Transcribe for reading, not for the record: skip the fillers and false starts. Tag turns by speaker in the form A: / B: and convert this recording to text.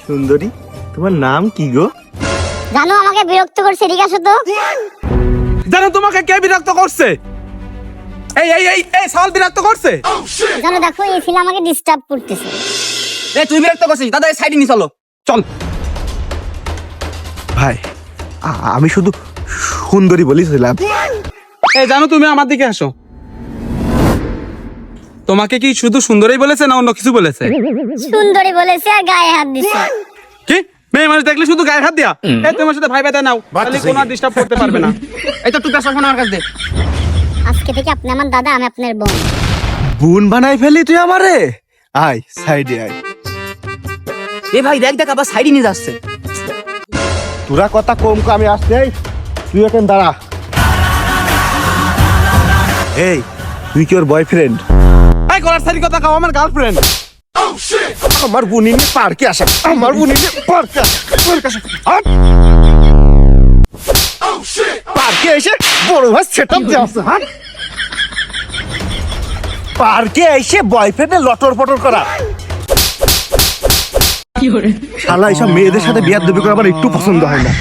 A: সুন্দরী, তোমার নাম কি গো?
B: জানো আমাকে বিরক্ত করছে, এদিকে আসো তো।
C: জানো তোমাকে কে বিরক্ত করছে? এই এই এই এই সাল বিরক্ত করছে।
B: জানো দেখো এই ছেলে আমাকে ডিস্টার্ব করতেছে।
D: এই তুই বিরক্ত করছিস, দাদা এই সাইডে নিয়ে চলো।
C: চল
A: ভাই, আমি শুধু সুন্দরী বলেছিলাম।
C: এই জানো তুমি আমার দিকে আসো। তোমাকে কি শুধু সুন্দরই বলেছে না অন্য কিছু বলেছে?
B: সুন্দরী বলেছে আর গায়ে হাত দিছে।
C: কি মেয়ে মানুষ দেখলে শুধু গায়ে হাত দিয়া? এই তোমার সাথে ভাই ভাই নাও, তাহলে কোনো ডিস্টার্ব করতে পারবে না।
D: এই তো টুকরা সব আমার কাছে দে।
B: আজকে থেকে আপনি আমার দাদা, আমি আপনার বোন।
A: বোন বানাই ফেলি তুই আমারে? আয় সাইডে আয়।
D: এ ভাই দেখ দেখ আবার সাইডে নিয়ে যাচ্ছে।
A: তোরা কথা কম কম, আমি আসতে। তুই এখন দাঁড়া। এই তুই কি ওর বয়ফ্রেন্ড?
C: এই গলার সারি কথা কাও, আমার গার্লফ্রেন্ড।
A: আমার বোন নিয়ে পার্কে আসা, আমার বোন নিয়ে পার্কে আসা। পার্কে এসে বড় ভাই সেটআপ দেওয়া। পার্কে এসে বয়ফ্রেন্ডে লটর পটর করা। শালা এইসব মেয়েদের সাথে বিয়ার দেবে করে আমার একটু পছন্দ হয় না।